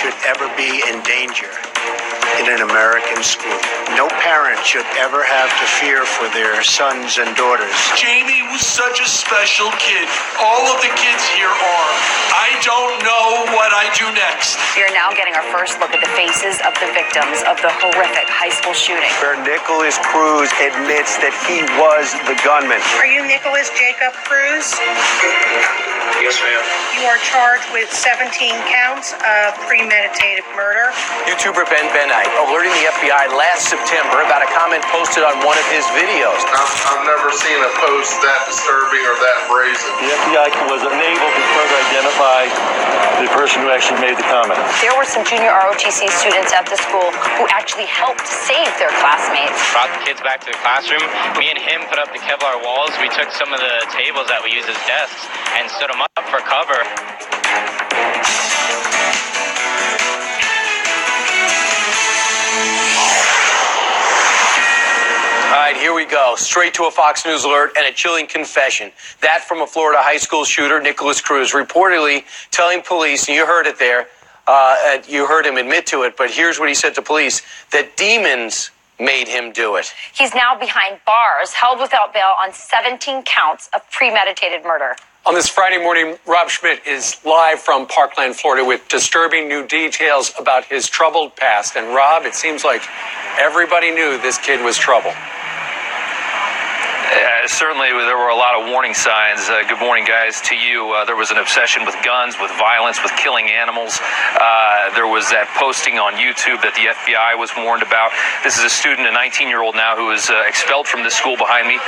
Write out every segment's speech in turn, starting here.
should ever be in danger in an American school. No parent should ever have to fear for their sons and daughters. Jamie was such a special kid. All of the kids here are. I don't know what I do next. We are now getting our first look at the faces of the victims of the horrific high school shooting. Where Nicholas Cruz admits that he was the gunman. Are you Nicholas Jacob Cruz? Yes, ma'am. You are charged with 17 counts of premeditated murder. YouTuber Ben Benite alerting the FBI last September about a comment posted on one of his videos. I've never seen a post that disturbing or that brazen. The FBI was unable to further identify the person who actually made the comment. There were some junior ROTC students at the school who actually helped save their classmates. Brought the kids back to the classroom. Me and him put up the Kevlar walls. We took some of the tables that we use as desks and stood them up for cover. All right, here we go. Straight to a Fox News alert and a chilling confession. That from a Florida high school shooter, Nicholas Cruz, reportedly telling police, and you heard it there, you heard him admit to it, but here's what he said to police, that demons made him do it. He's now behind bars, held without bail on 17 counts of premeditated murder. On this Friday morning, Rob Schmidt is live from Parkland, Florida, with disturbing new details about his troubled past. And Rob, it seems like everybody knew this kid was trouble. Certainly, there were a lot of warning signs. Good morning, guys, to you. There was an obsession with guns, with violence, with killing animals. There was that posting on YouTube that the FBI was warned about. This is a student, a 19-year-old now, who was expelled from this school behind me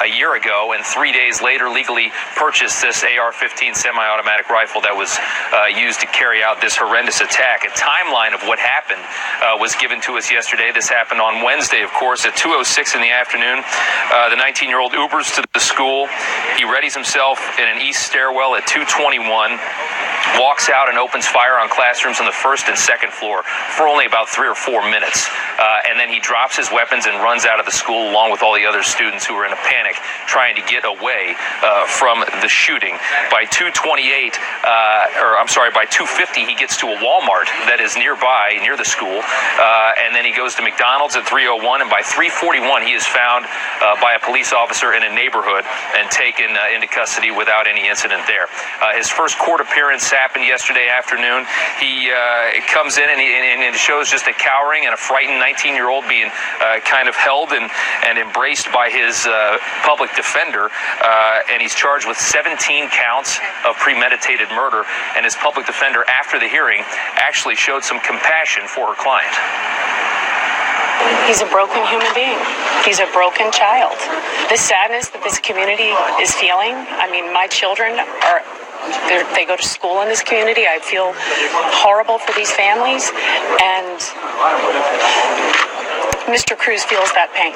a year ago, and 3 days later legally purchased this AR-15 semi-automatic rifle that was used to carry out this horrendous attack. A timeline of what happened was given to us yesterday. This happened on Wednesday, of course, at 2:06 in the afternoon. The 19-year-old Ubers to the school. He readies himself in an east stairwell at 221, walks out and opens fire on classrooms on the first and second floor for only about 3 or 4 minutes. And then he drops his weapons and runs out of the school along with all the other students who were in a panic trying to get away from the shooting. By 2:28, by 2:50, he gets to a Walmart that is nearby, near the school. And then he goes to McDonald's at 3:01, and by 3:41, he is found by a police officer in a neighborhood and taken into custody without any incident there. His first court appearance happened yesterday afternoon. He comes in and it shows just a cowering and a frightened 19-year-old being kind of held and embraced by his public defender, and he's charged with 17 counts of premeditated murder, and his public defender, after the hearing, actually showed some compassion for her client. He's a broken human being. He's a broken child. The sadness that this community is feeling, I mean, my children they go to school in this community. I feel horrible for these families, and Mr. Cruz feels that pain.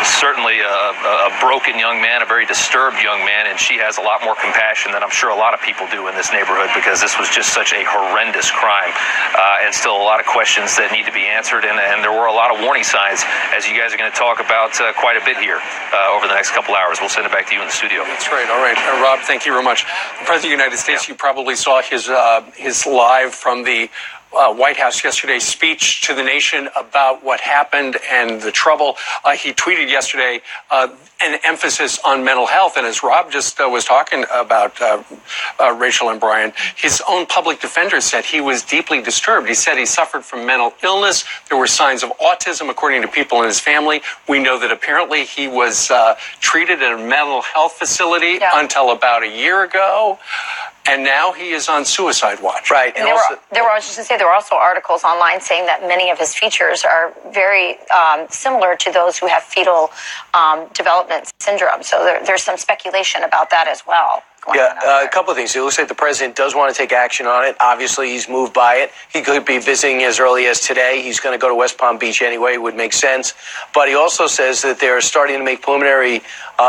Certainly a broken young man, a very disturbed young man, and she has a lot more compassion than I'm sure a lot of people do in this neighborhood, because this was just such a horrendous crime, and still a lot of questions that need to be answered, and there were a lot of warning signs, as you guys are going to talk about quite a bit here over the next couple hours. We'll send it back to you in the studio. That's right. All right. Rob, thank you very much. The President of the United States, you probably saw his live from the White House yesterday speech to the nation about what happened and the trouble. He tweeted yesterday an emphasis on mental health. And as Rob just was talking about, Rachel and Brian, his own public defender said he was deeply disturbed. He said he suffered from mental illness. There were signs of autism, according to people in his family. We know that apparently he was treated in a mental health facility until about a year ago. And now he is on suicide watch. Right. And there were also articles online saying that many of his features are very similar to those who have fetal development syndrome. So there's some speculation about that as well. Yeah, a couple of things. It looks like the president does want to take action on it. Obviously, he's moved by it. He could be visiting as early as today. He's going to go to West Palm Beach anyway. It would make sense. But he also says that they're starting to make preliminary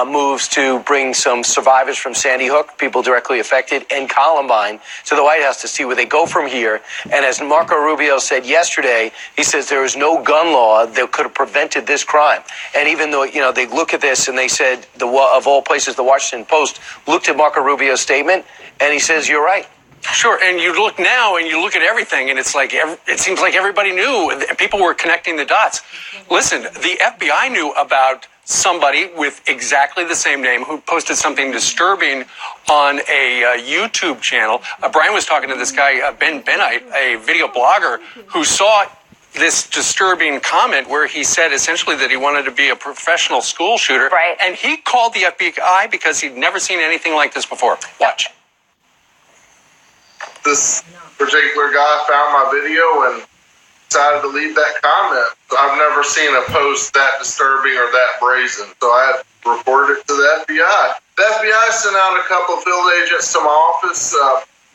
moves to bring some survivors from Sandy Hook, people directly affected, and Columbine to the White House to see where they go from here. And as Marco Rubio said yesterday, he says there is no gun law that could have prevented this crime. And even though, they look at this and they said, of all places, the Washington Post looked at Marco Rubio's statement, and he says, you're right. Sure, and you look now and you look at everything, and it's like it seems like everybody knew, and people were connecting the dots. Listen, the FBI knew about somebody with exactly the same name who posted something disturbing on a YouTube channel. Brian was talking to this guy, Ben Benite, a video blogger, who saw this disturbing comment where he said essentially that he wanted to be a professional school shooter. Right. And he called the FBI because he'd never seen anything like this before. Watch. This particular guy found my video and decided to leave that comment. I've never seen a post that disturbing or that brazen, so I had reported it to the FBI. The FBI sent out a couple of field agents to my office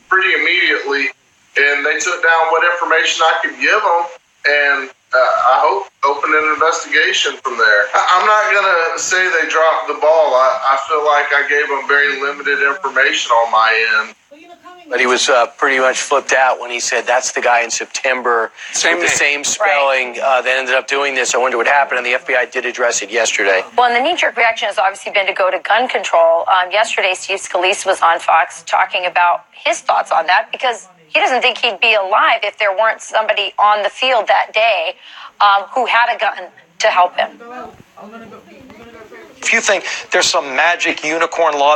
pretty immediately, and they took down what information I could give them, and I hope opened an investigation from there. I'm not going to say they dropped the ball. I feel like I gave them very limited information on my end. But he was pretty much flipped out when he said that's the guy in September with the same spelling that ended up doing this. I wonder what happened, and the FBI did address it yesterday. Well, and the knee-jerk reaction has obviously been to go to gun control. Yesterday, Steve Scalise was on Fox talking about his thoughts on that because he doesn't think he'd be alive if there weren't somebody on the field that day who had a gun to help him. If you think there's some magic unicorn law